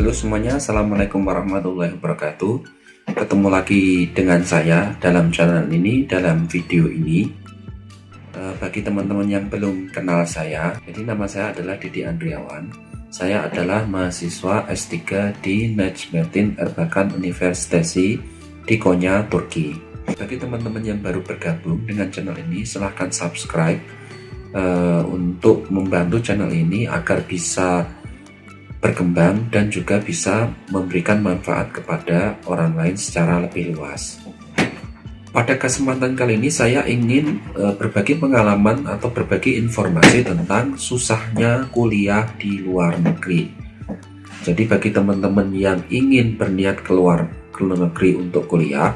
Halo semuanya, Assalamualaikum warahmatullahi wabarakatuh. Ketemu lagi dengan saya dalam channel ini, dalam video ini. Bagi teman-teman yang belum kenal saya, jadi nama saya adalah Didi Andriawan. Saya adalah mahasiswa S3 di Necmettin Erbakan Üniversitesi di Konya, Turki. Bagi teman-teman yang baru bergabung dengan channel ini, silahkan subscribe untuk membantu channel ini agar bisa berkembang dan juga bisa memberikan manfaat kepada orang lain secara lebih luas. Pada kesempatan kali ini saya ingin berbagi pengalaman atau berbagi informasi tentang susahnya kuliah di luar negeri. Jadi bagi teman-teman yang ingin berniat ke luar negeri untuk kuliah,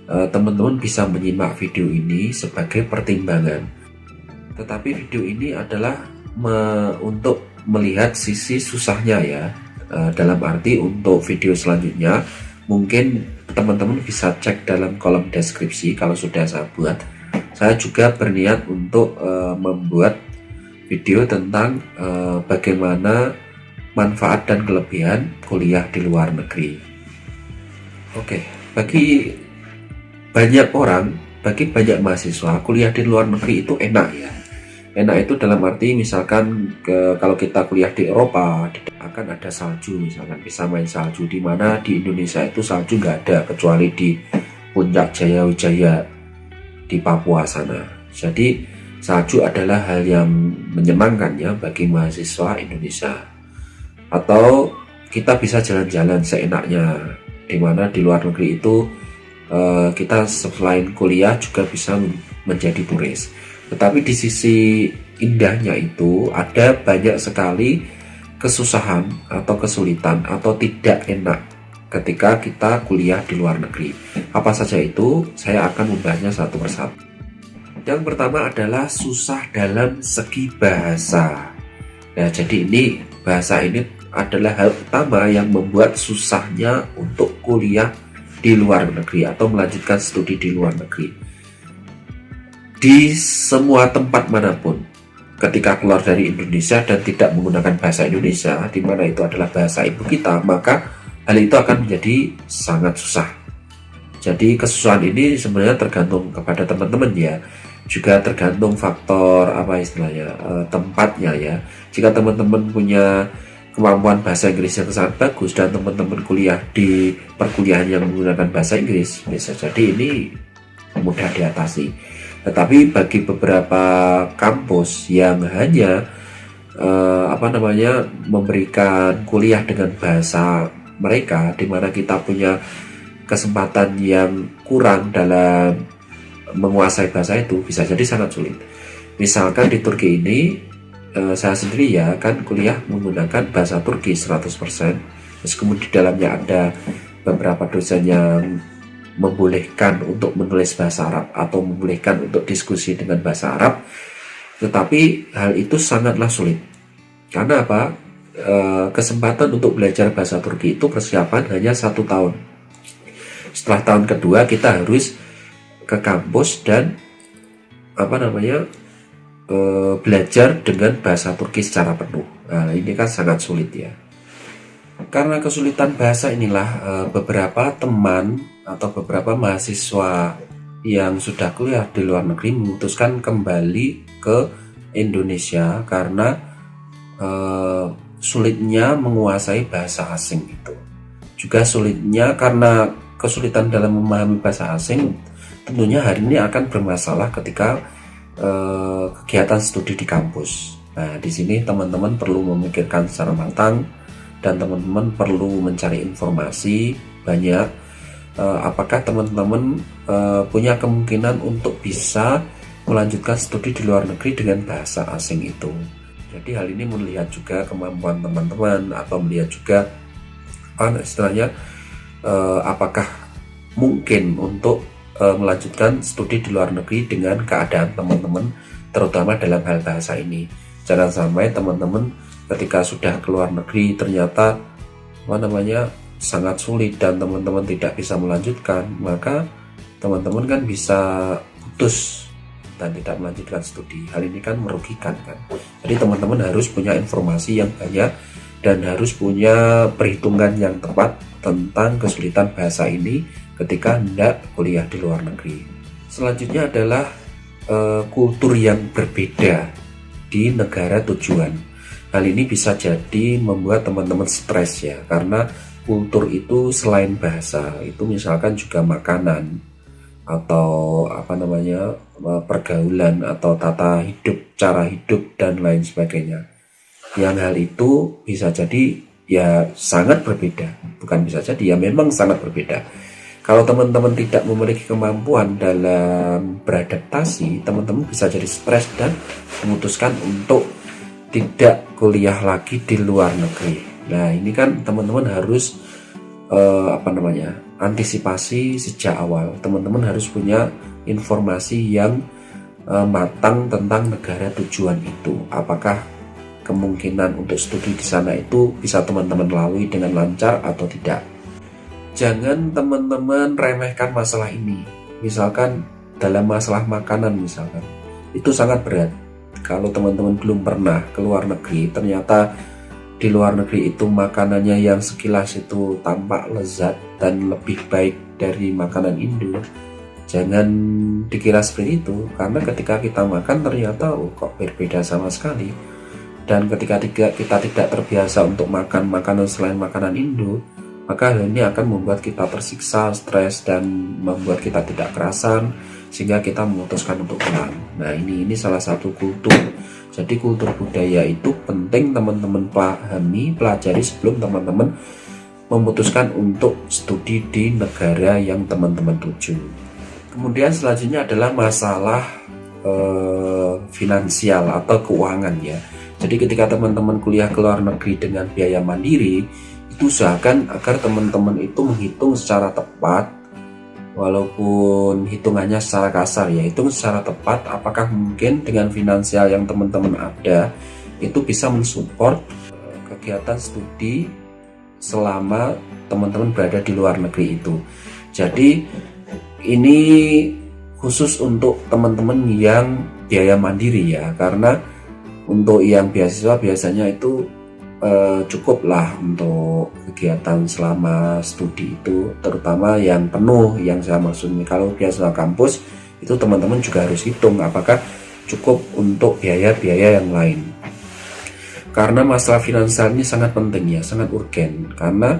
teman-teman bisa menyimak video ini sebagai pertimbangan. Tetapi video ini adalah untuk melihat sisi susahnya ya, dalam arti untuk video selanjutnya mungkin teman-teman bisa cek dalam kolom deskripsi kalau sudah saya buat. Saya juga berniat untuk membuat video tentang bagaimana manfaat dan kelebihan kuliah di luar negeri. Oke, bagi banyak mahasiswa kuliah di luar negeri itu enak ya. Enak itu dalam arti misalkan kalau kita kuliah di Eropa akan ada salju, misalkan bisa main salju, di mana di Indonesia itu salju nggak ada kecuali di Puncak Jaya Wijaya di Papua sana. Jadi salju adalah hal yang menyenangkan ya bagi mahasiswa Indonesia. Atau kita bisa jalan-jalan seenaknya, di mana di luar negeri itu kita selain kuliah juga bisa menjadi turis. Tetapi di sisi indahnya itu ada banyak sekali kesusahan atau kesulitan atau tidak enak ketika kita kuliah di luar negeri. Apa saja itu? Saya akan membahasnya satu persatu. Yang pertama adalah susah dalam segi bahasa. Nah, jadi bahasa ini adalah hal utama yang membuat susahnya untuk kuliah di luar negeri atau melanjutkan studi di luar negeri. Di semua tempat manapun, ketika keluar dari Indonesia dan tidak menggunakan bahasa Indonesia, di mana itu adalah bahasa ibu kita, maka hal itu akan menjadi sangat susah. Jadi kesusahan ini sebenarnya tergantung kepada teman-teman ya, juga tergantung faktor tempatnya ya. Jika teman-teman punya kemampuan bahasa Inggris yang sangat bagus dan teman-teman kuliah di perkuliahan yang menggunakan bahasa Inggris, bisa jadi ini mudah diatasi. Tetapi bagi beberapa kampus yang hanya memberikan kuliah dengan bahasa mereka, di mana kita punya kesempatan yang kurang dalam menguasai bahasa itu, bisa jadi sangat sulit. Misalkan di Turki ini, saya sendiri ya kan kuliah menggunakan bahasa Turki 100%. Meskipun di dalamnya ada beberapa dosen yang membolehkan untuk menulis bahasa Arab atau membolehkan untuk diskusi dengan bahasa Arab, tetapi hal itu sangatlah sulit. Karena apa? Kesempatan untuk belajar bahasa Turki itu persiapan hanya 1 tahun. Setelah tahun kedua kita harus ke kampus dan belajar dengan bahasa Turki secara penuh. Nah, ini kan sangat sulit ya. Karena kesulitan bahasa inilah beberapa teman atau beberapa mahasiswa yang sudah kuliah di luar negeri memutuskan kembali ke Indonesia karena sulitnya menguasai bahasa asing itu. Juga sulitnya karena kesulitan dalam memahami bahasa asing, tentunya hari ini akan bermasalah ketika kegiatan studi di kampus. Nah, di sini teman-teman perlu memikirkan secara matang dan teman-teman perlu mencari informasi banyak. Apakah teman-teman punya kemungkinan untuk bisa melanjutkan studi di luar negeri dengan bahasa asing itu. Jadi hal ini melihat juga kemampuan teman-teman atau melihat juga apakah mungkin untuk melanjutkan studi di luar negeri dengan keadaan teman-teman, terutama dalam hal bahasa ini. Jangan sampai teman-teman ketika sudah keluar negeri ternyata sangat sulit dan teman-teman tidak bisa melanjutkan, maka teman-teman kan bisa putus dan tidak melanjutkan studi. Hal ini kan merugikan kan. Jadi teman-teman harus punya informasi yang banyak dan harus punya perhitungan yang tepat tentang kesulitan bahasa ini ketika hendak kuliah di luar negeri. Selanjutnya adalah kultur yang berbeda di negara tujuan. Hal ini bisa jadi membuat teman-teman stres ya, karena kultur itu selain bahasa, itu misalkan juga makanan atau pergaulan atau tata hidup, cara hidup dan lain sebagainya. Yang hal itu bisa jadi ya sangat berbeda, bukan bisa jadi ya memang sangat berbeda. Kalau teman-teman tidak memiliki kemampuan dalam beradaptasi, teman-teman bisa jadi stres dan memutuskan untuk tidak kuliah lagi di luar negeri. Nah, ini kan teman-teman harus antisipasi sejak awal. Teman-teman harus punya informasi yang matang tentang negara tujuan itu. Apakah kemungkinan untuk studi di sana itu bisa teman-teman lalui dengan lancar atau tidak. Jangan teman-teman remehkan masalah ini. Misalkan dalam masalah makanan misalkan, itu sangat berat. Kalau teman-teman belum pernah ke luar negeri, ternyata di luar negeri itu makanannya yang sekilas itu tampak lezat dan lebih baik dari makanan Indo. Jangan dikira seperti itu, karena ketika kita makan ternyata kok berbeda sama sekali. Dan ketika kita tidak terbiasa untuk makan makanan selain makanan Indo, maka hal ini akan membuat kita tersiksa, stres, dan membuat kita tidak kerasan, sehingga kita memutuskan untuk pulang. Nah, ini salah satu kultur. Jadi kultur budaya itu penting teman-teman pahami, pelajari sebelum teman-teman memutuskan untuk studi di negara yang teman-teman tuju. Kemudian selanjutnya adalah masalah finansial atau keuangan ya. Jadi ketika teman-teman kuliah ke luar negeri dengan biaya mandiri, itu usahakan agar teman-teman itu menghitung secara tepat, walaupun hitungannya secara kasar ya, hitung secara tepat apakah mungkin dengan finansial yang teman-teman ada itu bisa mensupport kegiatan studi selama teman-teman berada di luar negeri itu. Jadi ini khusus untuk teman-teman yang biaya mandiri ya, karena untuk yang beasiswa biasanya itu cukuplah untuk kegiatan selama studi itu, terutama yang penuh yang saya maksudnya. Kalau beasiswa kampus itu teman-teman juga harus hitung apakah cukup untuk biaya-biaya yang lain, karena masalah finansial ini sangat penting ya, sangat urgen. Karena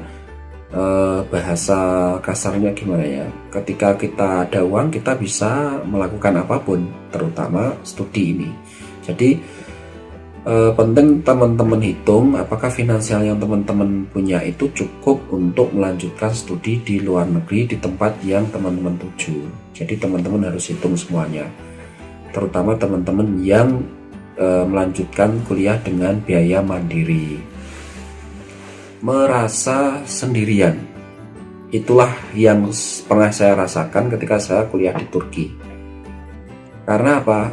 bahasa kasarnya gimana ya, ketika kita ada uang kita bisa melakukan apapun, terutama studi ini. Jadi penting teman-teman hitung apakah finansial yang teman-teman punya itu cukup untuk melanjutkan studi di luar negeri di tempat yang teman-teman tuju. Jadi teman-teman harus hitung semuanya, terutama teman-teman yang melanjutkan kuliah dengan biaya mandiri. Merasa sendirian, itulah yang pernah saya rasakan ketika saya kuliah di Turki. Karena apa?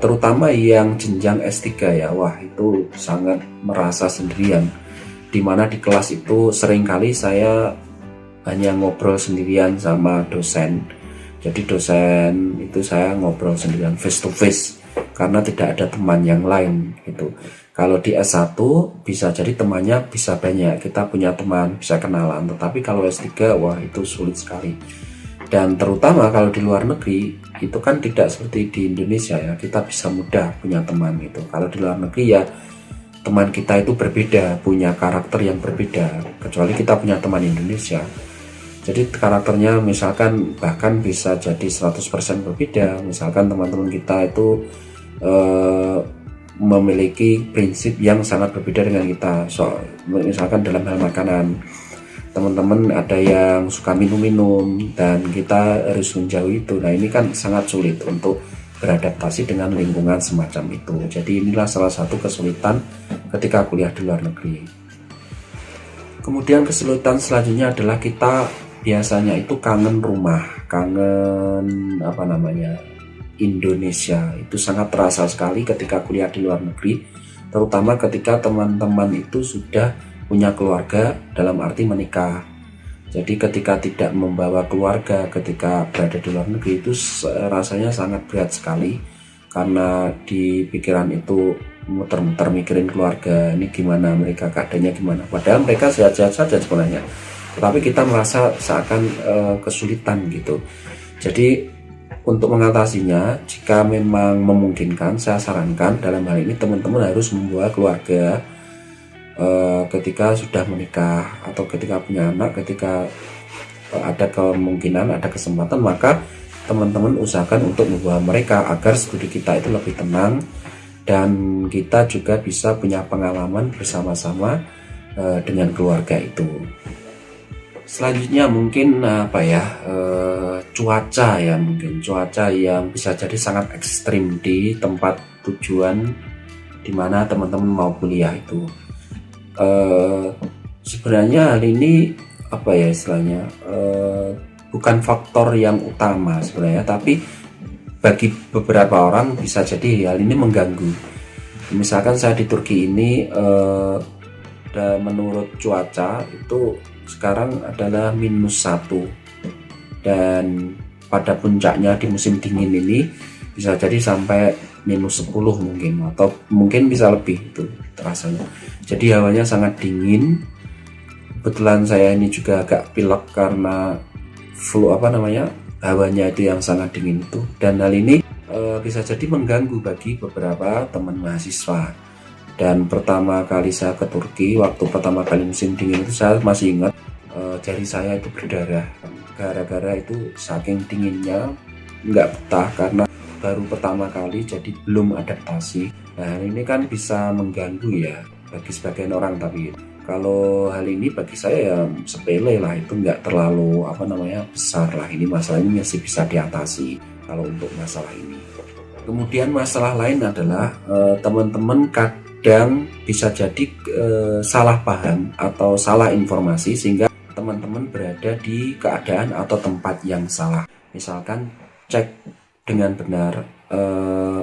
Terutama yang jenjang S3 ya, wah itu sangat merasa sendirian. Dimana di kelas itu seringkali saya hanya ngobrol sendirian sama dosen. Jadi dosen itu saya ngobrol sendirian face to face, karena tidak ada teman yang lain gitu. Kalau di S1 bisa jadi temannya bisa banyak, kita punya teman, bisa kenalan. Tetapi kalau S3 wah itu sulit sekali. Dan terutama kalau di luar negeri itu kan tidak seperti di Indonesia ya, kita bisa mudah punya teman gitu. Kalau di luar negeri ya teman kita itu berbeda, punya karakter yang berbeda, kecuali kita punya teman Indonesia. Jadi karakternya misalkan bahkan bisa jadi 100% berbeda. Misalkan teman-teman kita itu memiliki prinsip yang sangat berbeda dengan kita. Misalkan dalam hal makanan, teman-teman ada yang suka minum-minum dan kita harus menjauhi itu. Nah ini kan sangat sulit untuk beradaptasi dengan lingkungan semacam itu. Jadi inilah salah satu kesulitan ketika kuliah di luar negeri. Kemudian kesulitan selanjutnya adalah kita biasanya itu kangen rumah, kangen Indonesia. Itu sangat terasa sekali ketika kuliah di luar negeri, terutama ketika teman-teman itu sudah punya keluarga, dalam arti menikah. Jadi ketika tidak membawa keluarga ketika berada di luar negeri itu rasanya sangat berat sekali, karena di pikiran itu muter-muter mikirin keluarga ini gimana, mereka keadaannya gimana, padahal mereka sehat-sehat saja sebenarnya, tetapi kita merasa seakan kesulitan gitu. Jadi untuk mengatasinya, jika memang memungkinkan, saya sarankan dalam hal ini teman-teman harus membawa keluarga ketika sudah menikah atau ketika punya anak, ketika ada kemungkinan, ada kesempatan, maka teman-teman usahakan untuk membawa mereka agar studi kita itu lebih tenang dan kita juga bisa punya pengalaman bersama-sama dengan keluarga itu. Selanjutnya mungkin cuaca ya, mungkin cuaca yang bisa jadi sangat ekstrim di tempat tujuan di mana teman-teman mau kuliah itu. Sebenarnya hal ini istilahnya bukan faktor yang utama sebenarnya, tapi bagi beberapa orang bisa jadi hal ini mengganggu. Misalkan saya di Turki ini menurut cuaca itu sekarang adalah -1, dan pada puncaknya di musim dingin ini bisa jadi sampai -10 mungkin, atau mungkin bisa lebih itu terasanya. Jadi hawanya sangat dingin. Kebetulan saya ini juga agak pilek karena hawanya itu yang sangat dingin itu, dan hal ini bisa jadi mengganggu bagi beberapa teman mahasiswa. Dan pertama kali saya ke Turki, waktu pertama kali musim dingin itu, saya masih ingat jari saya itu berdarah gara-gara itu saking dinginnya, nggak betah karena baru pertama kali, jadi belum adaptasi. Nah ini kan bisa mengganggu ya bagi sebagian orang, tapi kalau hal ini bagi saya ya sepele lah, itu nggak terlalu besar lah, ini masalah ini masih bisa diatasi kalau untuk masalah ini. Kemudian masalah lain adalah teman-teman kadang bisa jadi salah paham atau salah informasi sehingga teman-teman berada di keadaan atau tempat yang salah. Misalkan cek dengan benar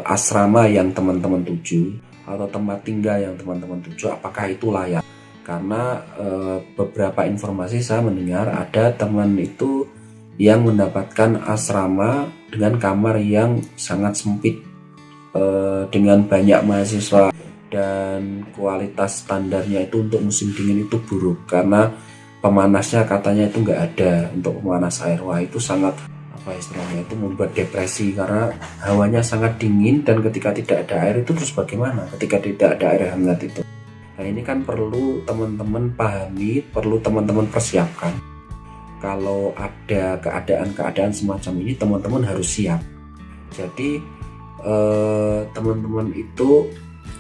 asrama yang teman-teman tuju atau tempat tinggal yang teman-teman tuju, apakah itu layak. Karena beberapa informasi saya mendengar ada teman itu yang mendapatkan asrama dengan kamar yang sangat sempit dengan banyak mahasiswa, dan kualitas standarnya itu untuk musim dingin itu buruk karena pemanasnya katanya itu nggak ada untuk pemanas air. Wah itu sangat istilahnya itu membuat depresi karena hawanya sangat dingin, dan ketika tidak ada air itu terus bagaimana ketika tidak ada air hangat itu. Nah ini kan perlu teman-teman pahami, perlu teman-teman persiapkan. Kalau ada keadaan-keadaan semacam ini, teman-teman harus siap. Jadi teman-teman itu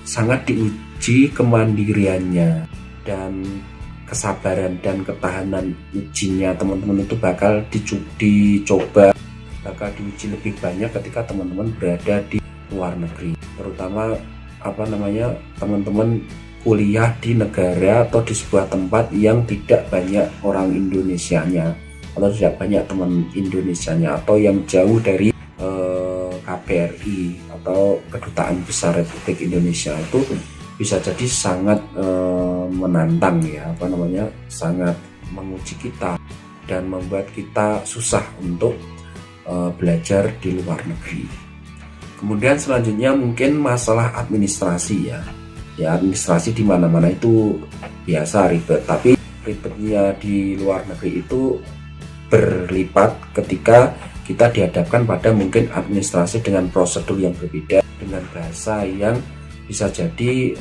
sangat diuji kemandiriannya dan kesabaran dan ketahanan ujinya teman-teman itu bakal dicoba, bakal diuji lebih banyak ketika teman-teman berada di luar negeri, terutama teman-teman kuliah di negara atau di sebuah tempat yang tidak banyak orang Indonesianya atau tidak banyak teman Indonesianya, atau yang jauh dari KBRI atau Kedutaan Besar Republik Indonesia. Itu bisa jadi sangat menantang ya, sangat menguji kita dan membuat kita susah untuk belajar di luar negeri. Kemudian selanjutnya mungkin masalah administrasi ya, administrasi di mana-mana itu biasa ribet, tapi ribetnya di luar negeri itu berlipat ketika kita dihadapkan pada mungkin administrasi dengan prosedur yang berbeda, dengan bahasa yang bisa jadi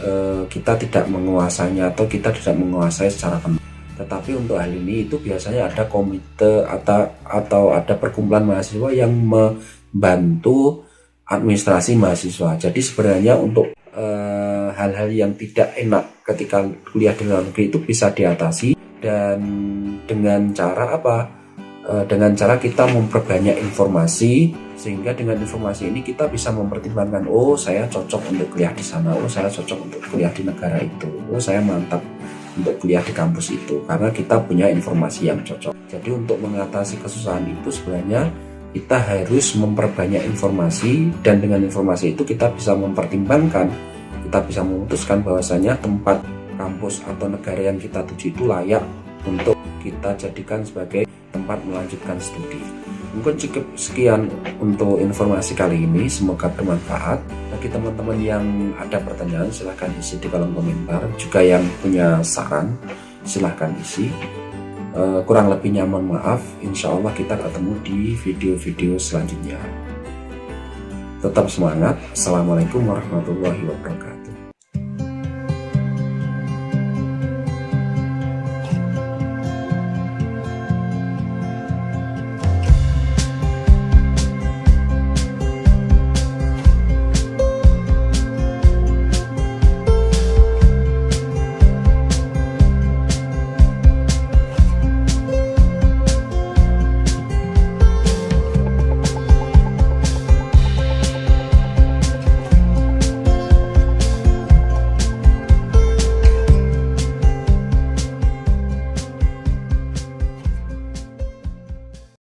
kita tidak menguasainya atau kita tidak menguasai secara penuh. Tetapi untuk hal ini itu biasanya ada komite atau ada perkumpulan mahasiswa yang membantu administrasi mahasiswa. Jadi sebenarnya untuk hal-hal yang tidak enak ketika kuliah di luar negeri itu bisa diatasi, dan dengan cara dengan cara kita memperbanyak informasi, sehingga dengan informasi ini kita bisa mempertimbangkan, oh saya cocok untuk kuliah di sana, oh saya cocok untuk kuliah di negara itu, oh saya mantap untuk kuliah di kampus itu, karena kita punya informasi yang cocok. Jadi untuk mengatasi kesusahan itu sebenarnya kita harus memperbanyak informasi, dan dengan informasi itu kita bisa mempertimbangkan, kita bisa memutuskan bahwasanya tempat kampus atau negara yang kita tuju itu layak untuk kita jadikan sebagai tempat melanjutkan studi. Mungkin cukup sekian untuk informasi kali ini, semoga bermanfaat. Bagi teman-teman yang ada pertanyaan silahkan isi di kolom komentar, juga yang punya saran silahkan isi. Kurang lebihnya mohon maaf. Insya Allah kita ketemu di video-video selanjutnya. Tetap semangat. Assalamualaikum warahmatullahi wabarakatuh.